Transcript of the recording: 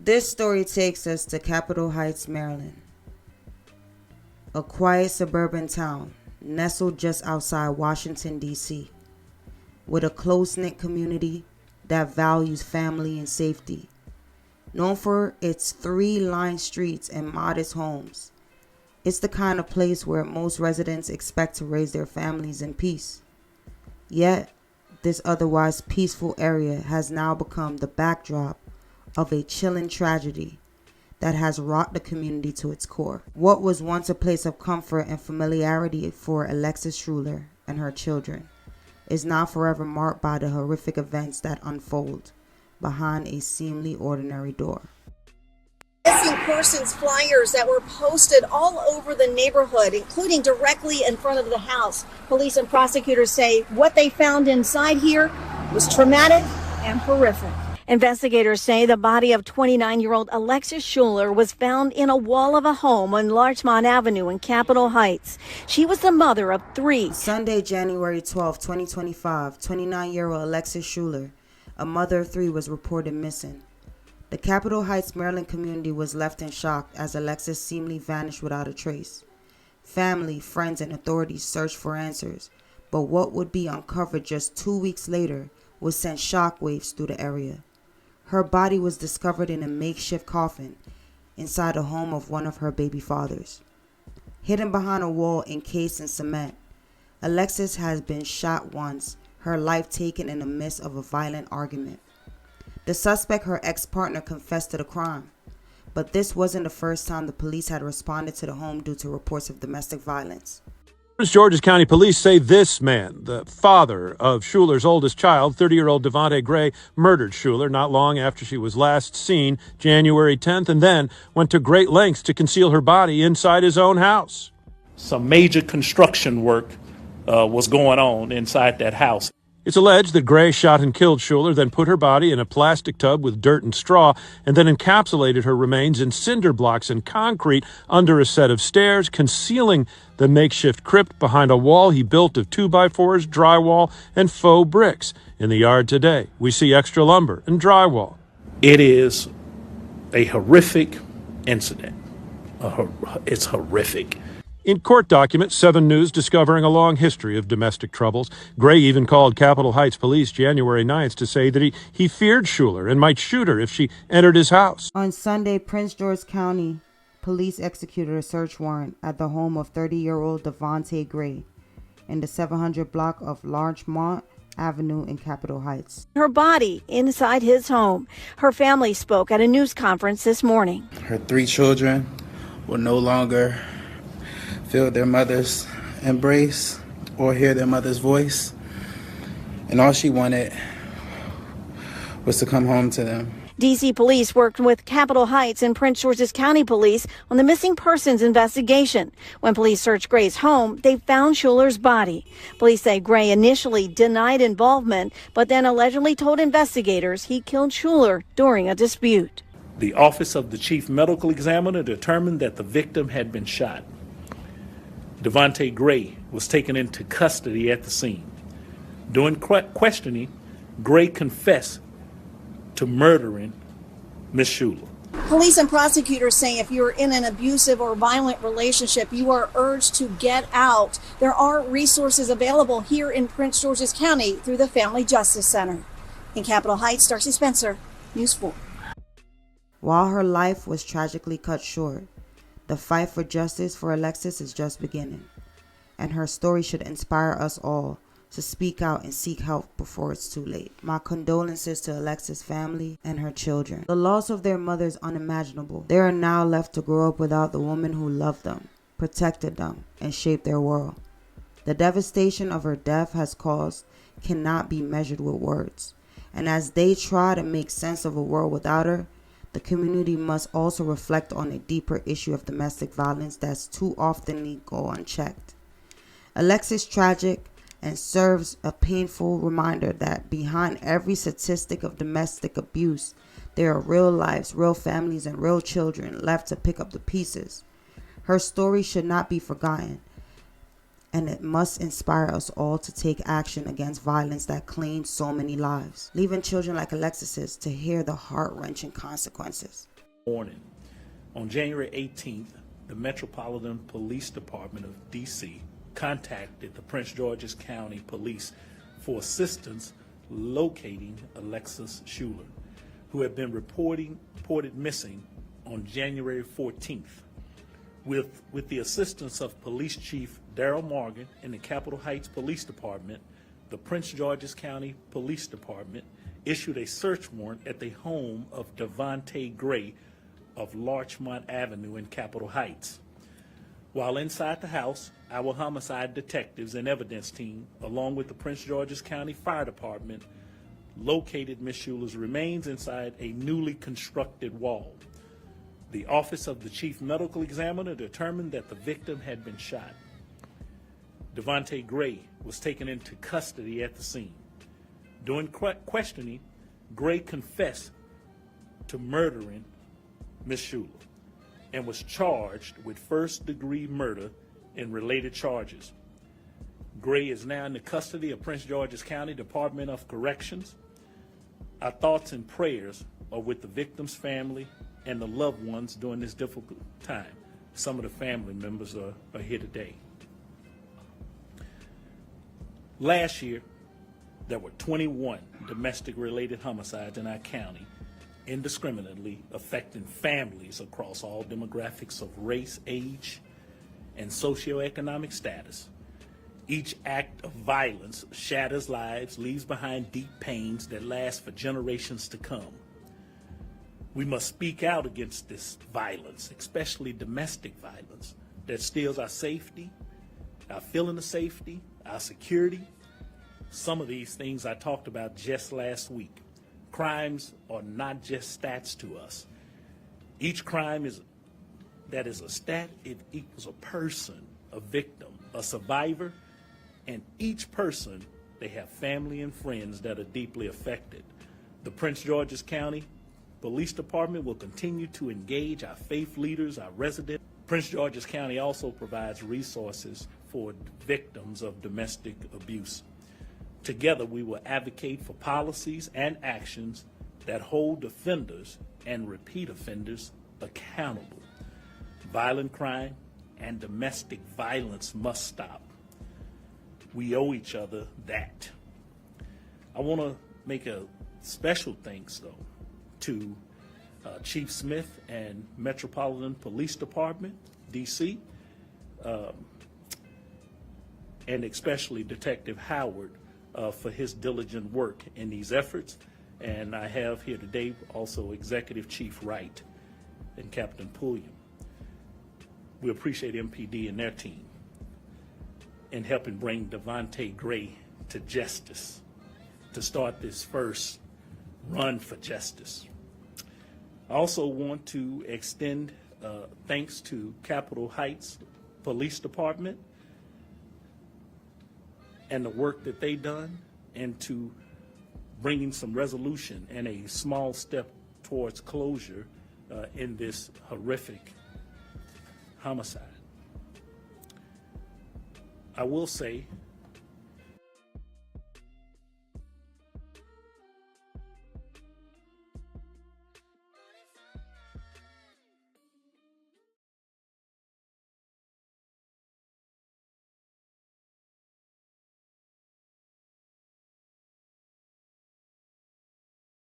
This story takes us to Capitol Heights, Maryland, a quiet suburban town nestled just outside Washington, D.C., with a close-knit community that values family and safety. Known for its three-lined streets and modest homes, it's the kind of place where most residents expect to raise their families in peace. Yet, this otherwise peaceful area has now become the backdrop of a chilling tragedy that has rocked the community to its core. What was once a place of comfort and familiarity for Alexis Schuler and her children is now forever marked by the horrific events that unfold behind a seemingly ordinary door. Missing persons flyers that were posted all over the neighborhood, including directly in front of the house. Police and prosecutors say what they found inside here was traumatic and horrific. Investigators say the body of 29-year-old Alexis Schuler was found in a wall of a home on Larchmont Avenue in Capitol Heights. She was the mother of three. Sunday, January 12, 2025, 29-year-old Alexis Schuler, a mother of three, was reported missing. The Capitol Heights, Maryland community was left in shock as Alexis seemingly vanished without a trace. Family, friends, and authorities searched for answers, but what would be uncovered just 2 weeks later would send shockwaves through the area. Her body was discovered in a makeshift coffin inside the home of one of her baby fathers. Hidden behind a wall encased in cement, Alexis has been shot once, her life taken in the midst of a violent argument. The suspect, her ex-partner, confessed to the crime, but this wasn't the first time the police had responded to the home due to reports of domestic violence. Prince George's County Police say this man, the father of Schuler's oldest child, 30-year-old Devontae Gray, murdered Schuler not long after she was last seen, January 10th, and then went to great lengths to conceal her body inside his own house. Some major construction work was going on inside that house. It's alleged that Gray shot and killed Schuler, then put her body in a plastic tub with dirt and straw, and then encapsulated her remains in cinder blocks and concrete under a set of stairs, concealing the makeshift crypt behind a wall he built of 2x4s, drywall, and faux bricks. In the yard today, we see extra lumber and drywall. It is a horrific incident. It's horrific. In court documents, 7 News discovering a long history of domestic troubles. Gray even called Capitol Heights police January 9th to say that he feared Schuler and might shoot her if she entered his house. On Sunday, Prince George's County police executed a search warrant at the home of 30-year-old Devontae Gray in the 700 block of Larchmont Avenue in Capitol Heights. Her body inside his home. Her family spoke at a news conference this morning. Her 3 children will no longer feel their mother's embrace or hear their mother's voice. And all she wanted was to come home to them. D.C. police worked with Capitol Heights and Prince George's County Police on the missing persons investigation. When police searched Gray's home, they found Schuler's body. Police say Gray initially denied involvement, but then allegedly told investigators he killed Schuler during a dispute. The Office of the Chief Medical Examiner determined that the victim had been shot. Devontae Gray was taken into custody at the scene. During questioning, Gray confessed to murdering Miss Schuler. Police and prosecutors say if you're in an abusive or violent relationship, you are urged to get out. There are resources available here in Prince George's County through the Family Justice Center. In Capitol Heights, Darcy Spencer, News 4. While her life was tragically cut short, the fight for justice for Alexis is just beginning, and her story should inspire us all to speak out and seek help before it's too late. My condolences to Alexis' family and her children. The loss of their mother is unimaginable. They are now left to grow up without the woman who loved them, protected them, and shaped their world. The devastation of her death has caused cannot be measured with words, and as they try to make sense of a world without her, the community must also reflect on a deeper issue of domestic violence that's too often go unchecked. Alexis is tragic and serves a painful reminder that behind every statistic of domestic abuse, there are real lives, real families, and real children left to pick up the pieces. Her story should not be forgotten, and it must inspire us all to take action against violence that claims so many lives, leaving children like Alexis's to hear the heart-wrenching consequences. Morning. On January 18th, the Metropolitan Police Department of D.C. contacted the Prince George's County Police for assistance locating Alexis Schuler, who had been reported missing on January 14th. With the assistance of Police Chief Darrell Morgan and the Capitol Heights Police Department, the Prince George's County Police Department issued a search warrant at the home of Devontae Gray of Larchmont Avenue in Capitol Heights. While inside the house, our homicide detectives and evidence team, along with the Prince George's County Fire Department, located Ms. Schuler's remains inside a newly constructed wall. The Office of the Chief Medical Examiner determined that the victim had been shot. Devontae Gray was taken into custody at the scene. During questioning, Gray confessed to murdering Ms. Schuler and was charged with first-degree murder and related charges. Gray is now in the custody of Prince George's County Department of Corrections. Our thoughts and prayers are with the victim's family and the loved ones during this difficult time. Some of the family members are here today. Last year, there were 21 domestic-related homicides in our county, indiscriminately affecting families across all demographics of race, age, and socioeconomic status. Each act of violence shatters lives, leaves behind deep pains that last for generations to come. We must speak out against this violence, especially domestic violence, that steals our safety, our feeling of safety, our security. Some of these things I talked about just last week. Crimes are not just stats to us. Each crime that is a stat, it equals a person, a victim, a survivor, and each person, they have family and friends that are deeply affected. The Prince George's County Police Department will continue to engage our faith leaders, our residents. Prince George's County also provides resources for victims of domestic abuse. Together, we will advocate for policies and actions that hold offenders and repeat offenders accountable. Violent crime and domestic violence must stop. We owe each other that. I want to make a special thanks, though, to Chief Smith and Metropolitan Police Department, D.C., and especially Detective Howard for his diligent work in these efforts. And I have here today also Executive Chief Wright and Captain Pulliam. We appreciate MPD and their team in helping bring Devontae Gray to justice, to start this first run for justice. I also want to extend thanks to Capitol Heights Police Department and the work that they've done, and to bringing some resolution and a small step towards closure in this horrific homicide. I will say